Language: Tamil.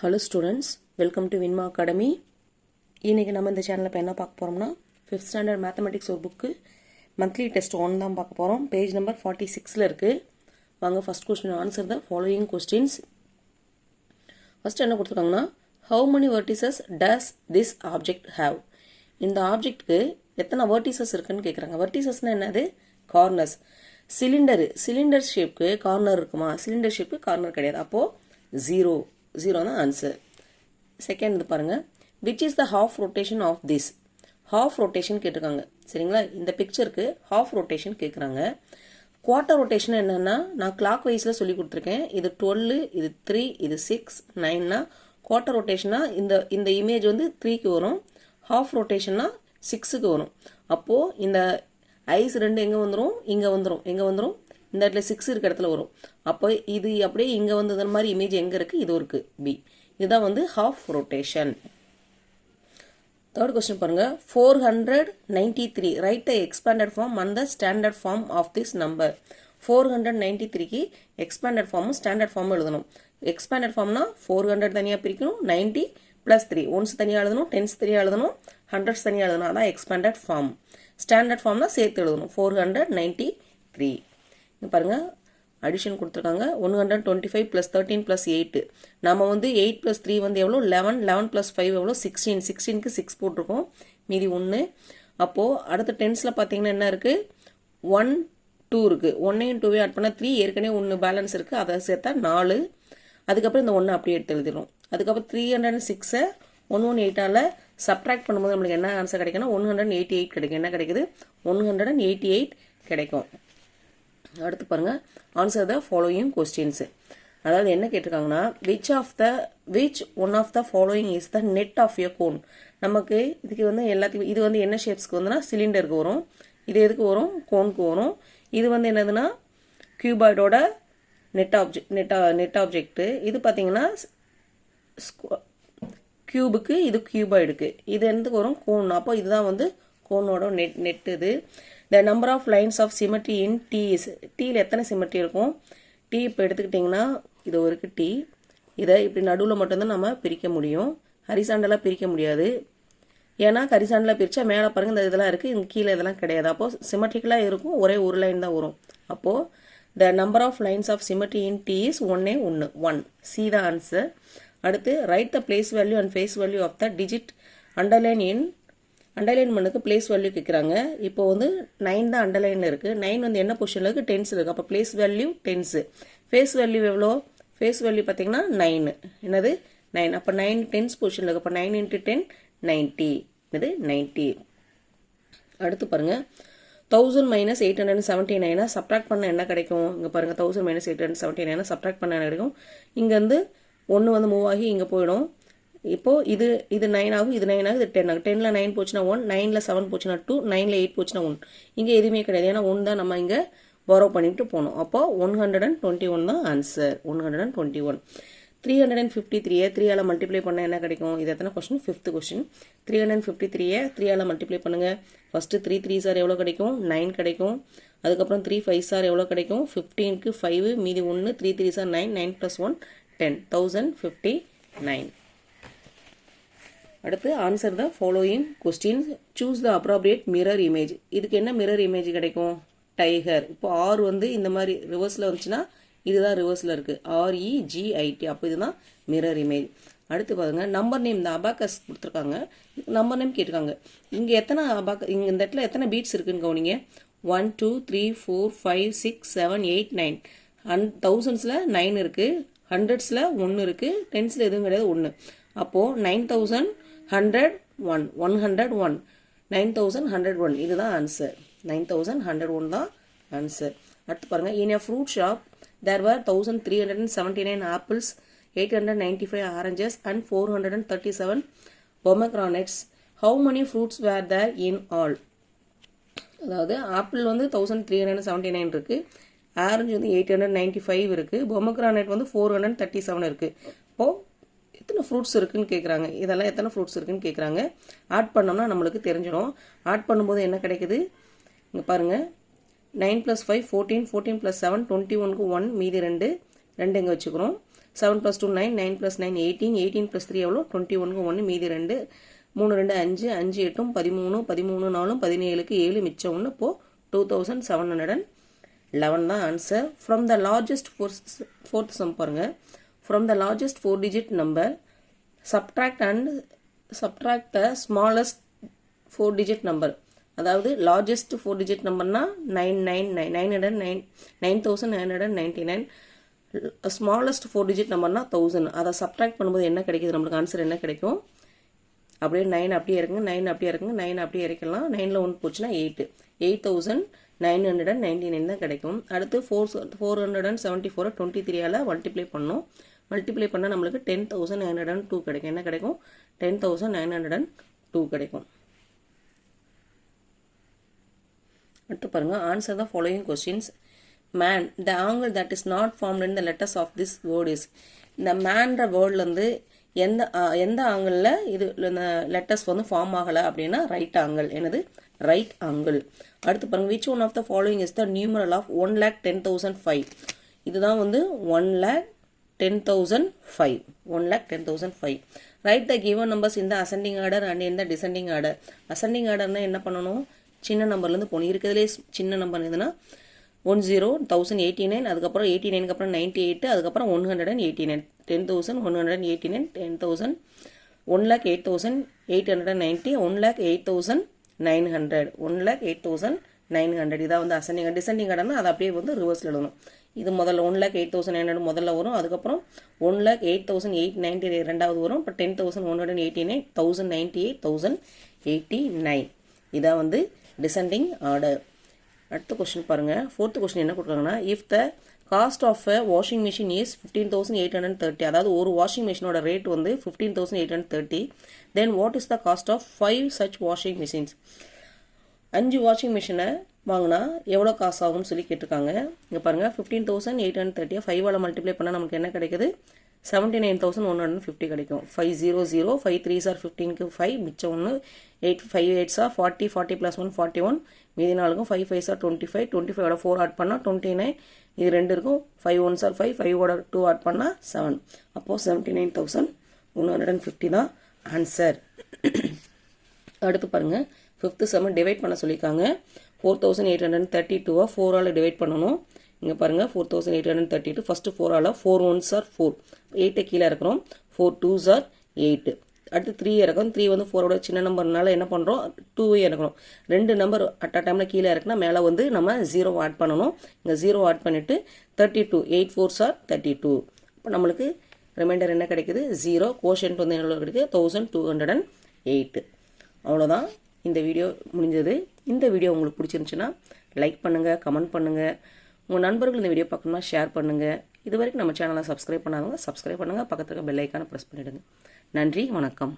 Hello students, welcome to Vinma Academy. இன்னைக்கு நம்ம இந்த சேனல்ல என்ன பார்க்க போறோம்னா 5th standard mathematics ஒரு book monthly test 1 தான் பார்க்க போறோம். Page number 46ல இருக்கு. வாங்க first question answer the following questions. First என்ன கொடுத்திருக்காங்கன்னா how many vertices does this object have? இந்த ஆப்ஜெக்ட்க்கு எத்தனை vertices இருக்குன்னு கேக்குறாங்க. verticesனா என்னது? corners. சிலிண்டர் ஷேப்க்கு கார்னர் இருக்குமா? சிலிண்டர் ஷேப்க்கு கார்னர் கிடையாது. அப்போ 0 தான் ஆன்சர். செகண்ட் இது பாருங்க, which is the half rotation of this? half rotation கேட்டிருக்காங்க. சரிங்களா? இந்த பிக்சருக்கு half rotation கேட்குறாங்க. குவார்ட்டர் ரொட்டேஷன் என்னன்னா நான் கிளாக் வைஸ்ல சொல்லி கொடுத்துருக்கேன். இது 12, இது 3, இது 6, 9னா குவார்ட்டர் ரொட்டேஷனா இந்த இமேஜ் வந்து 3க்கு வரும். half ரொட்டேஷனா 6க்கு வரும். அப்போ இந்த ஐஸ் ரெண்டு எங்க வந்துரும்? இங்க வந்துரும். எங்க வந்துரும்? இந்த இடத்துல 6 இருக்க இடத்துல வரும். அப்போ இது அப்படியே இங்க வந்தது மாதிரி இமேஜ் எங்க இருக்கு? இது இருக்கு பி. இதுதான் வந்து half rotation. Third question பாருங்க, 493 write the expanded form and the standard form of this number. 493க்கு expanded form standard form எழுதணும். expanded formனா 400 தனியா பிரிக்கணும், 90 plus 3 ones தனியா எழுதணும், tens தனியா எழுதணும், hundreds தனியா எழுதணும். அதான் expanded form. standard formனா சேர்த்து எழுதணும். 493. பாருங்க அடிஷன் கொடுத்துருக்காங்க. 125 plus 13 plus 8. நம்ம வந்து 8 plus 3 வந்து எவ்வளோ? 11. 11 plus 5 எவ்வளோ? 16. 16க்கு 6 போட்டிருக்கோம், மீதி 1. அப்போ அடுத்த டென்ஸ்ல பார்த்தீங்கன்னா என்ன இருக்கு? 1 2 இருக்கு. 1ஐயும் 2ஐயும் ஆட் பண்ணா 3, ஏற்கனவே 1 பேலன்ஸ் இருக்கு, அதை சேர்த்தா 4. அதுக்கப்புறம் இந்த 1 அப்படியே எடுத்து எழுதிடும். அதுக்கப்புறம் 306 118ஆல சப்ட்ராக்ட் பண்ணும்போது நம்மளுக்கு என்ன ஆன்சர் கிடைக்குன்னா 188 கிடைக்கும். என்ன கிடைக்குது? 188 கிடைக்கும். அடுத்து பாருங்க, ஆன்சர் த ஃபாலோயிங் கொஸ்டின்ஸ். அதாவது என்ன கேட்டிருக்காங்கன்னா which one of the following is the net of a cone? நமக்கு இதுக்கு வந்து எல்லாத்தையும் இது வந்து என்ன ஷேப்ஸ்க்கு வந்துன்னா சிலிண்டருக்கு வரும். இது எதுக்கு வரும்? கோனுக்கு வரும். இது வந்து என்னதுன்னா கியூபாய்டோட நெட் ஆப்ஜெக்ட். இது பார்த்தீங்கன்னா கியூபுக்கு, இது கியூபாய்டுக்கு. இது எதுக்கு வரும்? கோன். அப்போ இதுதான் வந்து கோனோட நெட். இது the number of lines of symmetry in T is, Tல எத்தனை சிமெட்ரி இருக்கும்? T இப்போ எடுத்துக்கிட்டிங்கன்னா இது ஒரு T, இதை இப்படி நடுவில் மட்டும்தான் நம்ம பிரிக்க முடியும், ஹரிசாண்டலாக பிரிக்க முடியாது. ஏன்னா ஹரிசாண்டலாக பிரித்தா மேலே பாருங்கள் இந்த இதெல்லாம் இருக்குது, இங்கே கீழே இதெல்லாம் கிடையாது. அப்போது சிமெட்ரிக்கலாக இருக்கும், ஒரே ஒரு லைன் தான் வரும். அப்போது the number of lines of symmetry in T is 1. C the answer. அடுத்து write the place value and face value of the digit underline in. Underline பண்ணுக்கு பிளேஸ் வேல்யூ கேட்குறாங்க. இப்போ வந்து 9 தான் அண்டர்லைனில் இருக்குது. 9 வந்து என்ன பொசிஷனில் இருக்குது? டென்ஸில் இருக்குது. அப்போ place value tens. Face value எவ்வளோ? ஃபேஸ் வேல்யூ பார்த்தீங்கன்னா 9. என்னது? 9. அப்போ 9 டென்ஸ் பொசிஷனில் இருக்குது. அப்போ 9 × 10 90. இது 90. அடுத்து பாருங்கள், 1000 - 879 சப்ட்ராக்ட் பண்ண என்ன கிடைக்கும்? இங்கே பாருங்கள், 1000 - 879 சப்ட்ராக்ட் பண்ண என்ன கிடைக்கும்? இங்கேருந்து 1 வந்து மூவ் ஆகி இங்கே போயிடும். இப்போ இது 9 ஆகும், இது 9 ஆகும், இது 10 ஆகும். 10ல 9 போச்சுன்னா 1, 9ல 7 போச்சுன்னா 2, 9ல 8 போச்சுன்னா 1. இங்கே எதுவுமே கிடையாது, ஏன்னா 1 தான் நம்ம இங்கே borrow பண்ணிட்டு போனோம். அப்போ 121 தான் ஆன்சர். 121. 353 3ஆல மல்டிப்ளை பண்ண என்ன கிடைக்கும்? இது எத்தனை கொஸ்டின்? 5th question. 353 3ஆல மல்டிப்ளை பண்ணுங்க. ஃபர்ஸ்ட் 3 3s எவ்வளோ கிடைக்கும்? 9 கிடைக்கும். அதுக்கப்புறம் 3 5s எவ்வளோ கிடைக்கும்? 15க்கு 5, மீதி 1, 3 3s 9, 9 + 1 10, 1059. அடுத்து answer the following questions. Choose the appropriate mirror image. இதுக்கு என்ன மிரர் இமேஜ் கிடைக்கும்? டைகர். இப்போ ஆர் வந்து இந்த மாதிரி ரிவர்ஸில் வந்துச்சுன்னா இதுதான் ரிவர்ஸில் இருக்குது, REGIT. அப்போ இதுதான் மிரர் இமேஜ். அடுத்து பாருங்க, நம்பர் நேம். இந்த அபாக்கஸ் கொடுத்துருக்காங்க, நம்பர் நேம் கேட்டிருக்காங்க. இங்கே எத்தனை இங்கே இந்த இடத்துல எத்தனை பீட்ஸ் இருக்குன்னு கவனிங்க. 1 2 3 4 5 6 7 8 9. 1000ஸில் 9 இருக்குது, 100ஸில் 1 இருக்குது, 10ஸில் எதுவும் கிடையாது, 1. அப்போது 9101 101 9101 இதுதான் ஆன்சர். 9101 தான் ஆன்சர். அடுத்து பாருங்க, in a fruit shop there were 1379 apples, 895 oranges and 437 pomegranates. How many fruits were there in all? அதாவது ஆப்பிள் வந்து 1379 இருக்கு, ஆரஞ்சு வந்து 895 இருக்கு, பொமக்ரானேட் வந்து 437 இருக்கு. இப்போ எத்தனை ஃப்ரூட்ஸ் இருக்குன்னு கேட்குறாங்க. இதெல்லாம் எத்தனை ஃப்ரூட்ஸ் இருக்குன்னு கேட்குறாங்க. ஆட் பண்ணோம்னா நம்மளுக்கு தெரிஞ்சிடும். ஆட் பண்ணும்போது என்ன கிடைக்குது? இங்கே பாருங்கள், 9 + 5 14, 14 + 7 21க்கு 1, மீதி 2 இங்கே வச்சுக்கிறோம். 7 + 2 9, 9 + 9 18, 18 + 3 எவ்வளோ 21க்கு 1 மீதி 2, 3 2 5, 5 8 13, 13 4 17க்கு 7 மிச்சம் 1. இப்போ 2711 தான் answer. From the largest fourth sum பாருங்க. From the largest 4-digit number subtract the smallest 4-digit number. அதாவது லார்ஜஸ்ட் 4-digit நம்பர்னா 9999, ஸ்மாலஸ்ட் 4-digit நம்பர்னா 1000. அதை சப்ட்ராக்ட் பண்ணும்போது என்ன கிடைக்குது, நம்மளுக்கு ஆன்சர் என்ன கிடைக்கும்? அப்படியே 9 அப்படியே இருக்குங்க, 9 அப்படியே இருக்குங்க, 9 அப்படியே இறக்கலாம். 9ல் 1 போச்சுன்னா 8, 8999 தான் கிடைக்கும். அடுத்து 474 23ஆல் மல்டிப்ளை பண்ணோம். மல்டிப்ளை பண்ணால் நம்மளுக்கு 10902 கிடைக்கும். என்ன கிடைக்கும்? 10902 கிடைக்கும். அடுத்து பாருங்க, answer the following questions. Man, the angle that is not formed in the letters of this word is. இந்த மேன்ற வேர்ட்லேருந்து எந்த ஆங்கிளில் இது லெட்டர்ஸ் வந்து ஃபார்ம் ஆகலை அப்படின்னா ரைட் ஆங்கிள். என்னது? Right angle. அடுத்து பாருங்க, which one of the following is the numeral of 1,10,005. இதுதான் வந்து 1,10,005. 1,10,005. ரைட் த கிவன் நம்பர்ஸ் இந்த அசெண்டிங் ஆர்டர் அண்ட் இந்த டிசெண்டிங் ஆர்டர். அசெண்டிங் ஆர்டர்னா என்ன பண்ணணும்? சின்ன நம்பர்லேருந்து போகணும். இருக்கிறதுலே சின்ன நம்பர் எதுனா 10, 1089, அதுக்கப்புறம் 89க்கு அப்புறம் 98, அதுக்கப்புறம் 189, 10,189, 10,000, 1,08,890, 1,08,900, 1,08,900. இதான் வந்து அசெண்டிங். டிசெண்டிங் ஆர்டர்னா அதை அப்படியே வந்து ரிவர்ஸில் எழுதணும். இது முதல்ல 1,08,900 முதல்ல வரும், அதுக்கப்புறம் 1,08,890 ரெண்டாவது வரும், இப்போ 10,189, 1,098, 1,089. இதான் வந்து டிசெண்டிங் ஆர்டர். அடுத்த கொஸ்டின் பாருங்க. ஃபோர்த் கொஸ்டின் என்ன கொடுக்குறாங்கன்னா, if the cost of a washing machine is 15,830, அதாவது ஒரு வாஷிங் மிஷினோட ரேட் வந்து 15,830, then what is the cost of 5 such washing machines. 5 washing மிஷினை வாங்கினா எவ்வளோ காசு ஆகும்னு சொல்லி கேட்டிருக்காங்க. இங்கே பாருங்கள், 15,830 5ஆல் மல்டிப்ளை பண்ணால் நமக்கு என்ன கிடைக்குது? 79,150 கிடைக்கும். 500, 5 3s are 15க்கு 5 மிச்சம் 1, 8 5 8s are 40, 40 + 1 41, மீதி 4க்கும் 5 5s are 25, 25ஓட 4 ஆட் பண்ணால் 29, இது 2 இருக்கும், 5 1s are 5, 5ஓட 2 ஆட் பண்ணால் 7. அப்போது 79,150 தான் ஆன்சர். அடுத்து பாருங்கள், 5th சம் டிவைட் பண்ண சொல்லியிருக்காங்க. 4,832 4ஆல் டிவைட் பண்ணணும். இங்கே பாருங்கள், 4,832 ஃபஸ்ட்டு 4ஆல் 4 1s are 4, 8 கீழே இருக்கிறோம், 4 2s are 8. அடுத்து 3 இறக்கும். 3 வந்து 4ஓட சின்ன நம்பர்னால என்ன பண்ணுறோம்? 2 இறக்கணும். 2 நம்பர் அட் அ டைமில் கீழே இருக்குன்னா மேலே வந்து நம்ம 0 ஆட் பண்ணணும். இங்கே 0 ஆட் பண்ணிவிட்டு 32, 8 4s are 32. இப்போ நம்மளுக்கு ரிமைண்டர் என்ன கிடைக்குது? 0. கோஷன்ட் வந்து என்ன கிடைக்குது? 1,208. அவ்வளோதான், இந்த வீடியோ முடிஞ்சது. இந்த வீடியோ உங்களுக்கு பிடிச்சிருந்துச்சுன்னா லைக் பண்ணுங்கள், கமெண்ட் பண்ணுங்கள். உங்கள் நண்பர்கள் இந்த வீடியோ பார்க்கணும்னா ஷேர் பண்ணுங்கள். இது வரைக்கும் நம்ம சேனலை சப்ஸ்கிரைப் பண்ணாதவங்க சப்ஸ்கிரைப் பண்ணுங்கள். பக்கத்தில் பெல் ஐக்கானை ப்ரெஸ் பண்ணிவிடுங்க. நன்றி, வணக்கம்.